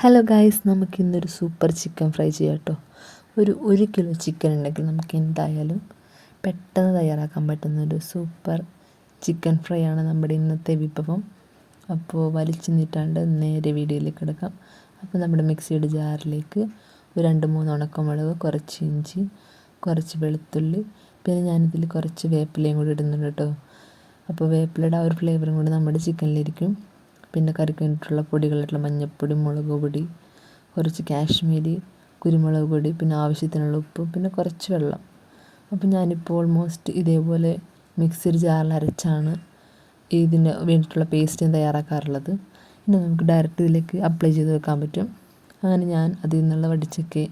Hello guys, നമുക്കിന്നൊരു super chicken fry ചെയ്യാം കേട്ടോ. ഒരു കിലോ ചിക്കൻ ഉണ്ടെങ്കിൽ നമുക്ക് എന്തായാലും പെട്ടെന്ന് തയ്യാറാക്കാൻ പറ്റുന്നൊരു സൂപ്പർ ചിക്കൻ ഫ്രൈ ആണ് നമ്മുടെ ഇന്നത്തെ വിഭവം. അപ്പോൾ വലിച്ചു നീട്ടാണ്ട് നേരെ വീഡിയോയിലേക്ക് എടുക്കാം. അപ്പോൾ നമ്മുടെ മിക്സിയുടെ ജാറിലേക്ക് ഒരു 2-3 ഉണക്കമുളക്, കുറച്ച് ഇഞ്ചി, കുറച്ച് വെളുത്തുള്ളി, പിന്നെ ഞാനിതിൽ കുറച്ച് വേപ്പിലയും കൂടി ഇടുന്നുണ്ട് കേട്ടോ. അപ്പോൾ വേപ്പിലയുടെ ആ ഒരു ഫ്ലേവറും കൂടി നമ്മുടെ ചിക്കനിലിരിക്കും. പിന്നെ കറിക്ക് വേണ്ടിയിട്ടുള്ള പൊടികളായിട്ടുള്ള മഞ്ഞൾപ്പൊടി, മുളക് പൊടി, കുറച്ച് കാശ്മീരി കുരുമുളക് പൊടി, പിന്നെ ആവശ്യത്തിനുള്ള ഉപ്പ്, പിന്നെ കുറച്ച് വെള്ളം. അപ്പോൾ ഞാനിപ്പോൾ ഓൾമോസ്റ്റ് ഇതേപോലെ മിക്സിയിൽ ജാറിൽ അരച്ചാണ് ഇതിന് വേണ്ടിയിട്ടുള്ള പേസ്റ്റ് തയ്യാറാക്കാറുള്ളത്. ഇനി നമുക്ക് ഡയറക്റ്റ് ഇതിലേക്ക് അപ്ലൈ ചെയ്ത് വെക്കാൻ പറ്റും. അങ്ങനെ ഞാൻ അതിൽ നിന്നുള്ള വടിച്ചൊക്കെ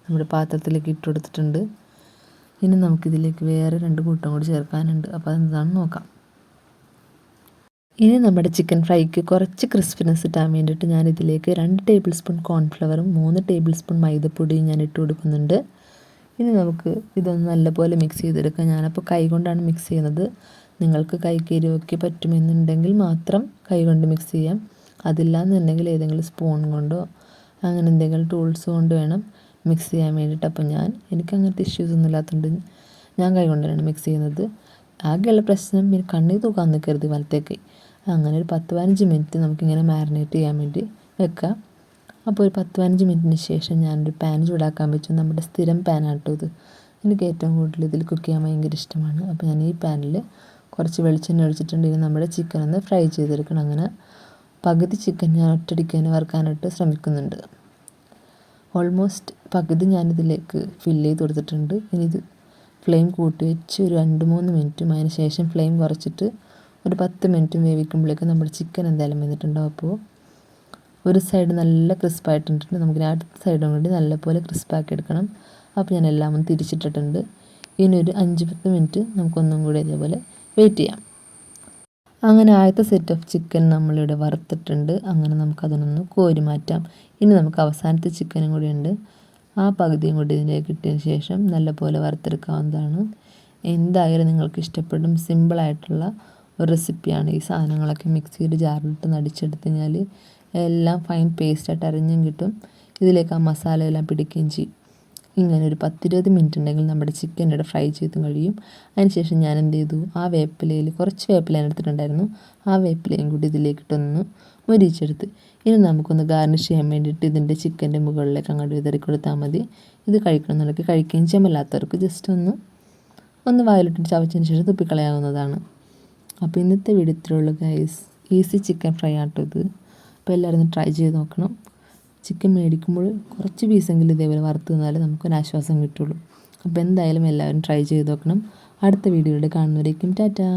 നമ്മുടെ പാത്രത്തിലേക്ക് ഇട്ട് കൊടുത്തിട്ടുണ്ട്. ഇനി നമുക്കിതിലേക്ക് വേറെ 2 കൂട്ടം കൂടി ചേർക്കാനുണ്ട്. അപ്പോൾ അതെന്താണെന്ന് നോക്കാം. ഇനി നമ്മുടെ ചിക്കൻ ഫ്രൈക്ക് കുറച്ച് ക്രിസ്പിനെസ് കിട്ടാൻ വേണ്ടിയിട്ട് ഞാനിതിലേക്ക് 2 ടേബിൾ സ്പൂൺ കോൺഫ്ലവറും 3 ടേബിൾ സ്പൂൺ മൈദപ്പൊടിയും ഞാൻ ഇട്ട് കൊടുക്കുന്നുണ്ട്. ഇനി നമുക്ക് ഇതൊന്ന് നല്ലപോലെ മിക്സ് ചെയ്തെടുക്കാം. ഞാനപ്പോൾ കൈ കൊണ്ടാണ് മിക്സ് ചെയ്യുന്നത്. നിങ്ങൾക്ക് കൈക്ക് എരിവൊക്കെ പറ്റുമെന്നുണ്ടെങ്കിൽ മാത്രം കൈ കൊണ്ട് മിക്സ് ചെയ്യാം. അതില്ലാന്നുണ്ടെങ്കിൽ ഏതെങ്കിലും സ്പൂൺ കൊണ്ടോ അങ്ങനെ എന്തെങ്കിലും ടൂൾസ് കൊണ്ട് വേണം മിക്സ് ചെയ്യാൻ വേണ്ടിയിട്ട്. അപ്പോൾ എനിക്ക് അങ്ങനത്തെ ഇഷ്യൂസ് ഒന്നും ഇല്ലാത്തതുകൊണ്ട് ഞാൻ കൈ കൊണ്ടാണ് മിക്സ് ചെയ്യുന്നത്. ആകെയുള്ള പ്രശ്നം പിന്നെ കണ്ണിൽ തൂക്കാൻ നിൽക്കരുത് വലത്തേക്ക്. അങ്ങനെ ഒരു 10-15 മിനിറ്റ് നമുക്കിങ്ങനെ മാരിനേറ്റ് ചെയ്യാൻ വേണ്ടി വെക്കാം. അപ്പോൾ ഒരു 10-15 മിനിറ്റിന് ശേഷം ഞാനൊരു പാൻ ചൂടാക്കാൻ വെച്ചു. നമ്മുടെ സ്ഥിരം പാനാണ് കേട്ടോ ഇത്. എനിക്ക് ഏറ്റവും കൂടുതൽ ഇതിൽ കുക്ക് ചെയ്യാൻ ഭയങ്കര ഇഷ്ടമാണ്. അപ്പോൾ ഞാൻ ഈ പാനിൽ കുറച്ച് വെളിച്ചെണ്ണ ഒഴിച്ചിട്ടുണ്ടെങ്കിൽ നമ്മുടെ ചിക്കൻ ഒന്ന് ഫ്രൈ ചെയ്തെടുക്കണം. അങ്ങനെ പകുതി ചിക്കൻ ഞാൻ ഒറ്റയടിക്ക് തന്നെ വറുക്കാനായിട്ട് ശ്രമിക്കുന്നുണ്ട്. ഓൾമോസ്റ്റ് പകുതി ഞാനിതിലേക്ക് ഫില്ല് ചെയ്ത് കൊടുത്തിട്ടുണ്ട്. ഇനി ഇത് ഫ്ലെയിം കൂട്ടി വെച്ച് ഒരു 2-3 മിനിറ്റും അതിന് ശേഷം ഫ്ലെയിം കുറച്ചിട്ട് ഒരു 10 മിനിറ്റും വേവിക്കുമ്പോഴേക്കും നമ്മുടെ ചിക്കൻ എന്തായാലും വന്നിട്ടുണ്ടാവും. അപ്പോൾ ഒരു സൈഡ് നല്ല ക്രിസ്പായിട്ടുണ്ട്. നമുക്ക് അടുത്ത സൈഡും കൂടി നല്ലപോലെ ക്രിസ്പാക്കി എടുക്കണം. അപ്പോൾ ഞാൻ എല്ലാം ഒന്ന് തിരിച്ചിട്ടിട്ടുണ്ട്. ഇനി ഒരു 5-10 മിനിറ്റ് നമുക്കൊന്നും കൂടി ഇതേപോലെ വെയിറ്റ് ചെയ്യാം. അങ്ങനെ ആദ്യത്തെ സെറ്റ് ഓഫ് ചിക്കൻ നമ്മളിവിടെ വറുത്തിട്ടുണ്ട്. അങ്ങനെ നമുക്കതിനൊന്ന് കോരി മാറ്റാം. ഇനി നമുക്ക് അവസാനത്തെ ചിക്കനും കൂടി ഉണ്ട്. ആ പകുതിയും കൂടി ഇതിലേക്ക് ഇട്ടതിന് ശേഷം നല്ലപോലെ വറുത്തെടുക്കാവുന്നതാണ്. എന്തായാലും നിങ്ങൾക്ക് ഇഷ്ടപ്പെടും. സിമ്പിളായിട്ടുള്ള ഒരു റെസിപ്പിയാണ്. ഈ സാധനങ്ങളൊക്കെ മിക്സിയുടെ ജാറിലിട്ട് നടിച്ചെടുത്ത് കഴിഞ്ഞാൽ എല്ലാം ഫൈൻ പേസ്റ്റായിട്ട് അരഞ്ഞും കിട്ടും. ഇതിലേക്ക് ആ മസാല എല്ലാം പിടിക്കുകയും ചെയ്യും. ഇങ്ങനെ ഒരു 10-20 മിനിറ്റ് ഉണ്ടെങ്കിൽ നമ്മുടെ ചിക്കൻ ഇവിടെ ഫ്രൈ ചെയ്ത് കഴിയും. അതിനുശേഷം ഞാൻ എന്ത് ചെയ്തു, ആ വേപ്പിലയിൽ കുറച്ച് വേപ്പില എടുത്തിട്ടുണ്ടായിരുന്നു. ആ വേപ്പിലയും കൂടി ഇതിലേക്കിട്ടൊന്ന് മൊരിച്ചെടുത്ത് ഇനി നമുക്കൊന്ന് ഗാർണിഷ് ചെയ്യാൻ വേണ്ടിയിട്ട് ഇതിൻ്റെ ചിക്കൻ്റെ മുകളിലേക്ക് അങ്ങോട്ട് വിതറി കൊടുത്താൽ മതി. ഇത് കഴിക്കണമെന്നുണ്ടെങ്കിൽ കഴിക്കുകയും ചെയ്യാമല്ലാത്തവർക്ക് ജസ്റ്റ് ഒന്ന് വായിലിട്ടിട്ട് ചവച്ചതിന് ശേഷം തുപ്പിക്കളയാവുന്നതാണ്. അപ്പോൾ ഇന്നത്തെ വീഡിയോ ഇത്രയേ ഉള്ളൂ ഗൈസ്. ഈസി ചിക്കൻ ഫ്രൈ ആട്ടോ ഇത്. അപ്പോൾ എല്ലാവരും ഒന്ന് ട്രൈ ചെയ്ത് നോക്കണം. ചിക്കൻ മേടിക്കുമ്പോൾ കുറച്ച് പീസെങ്കിലും ഇതേപോലെ വറുത്ത് തന്നാലേ നമുക്കൊരാശ്വാസം കിട്ടുള്ളൂ. അപ്പോൾ എന്തായാലും എല്ലാവരും ട്രൈ ചെയ്ത് നോക്കണം. അടുത്ത വീഡിയോയുടെ കാണുന്നവരേക്കും ടാറ്റാ.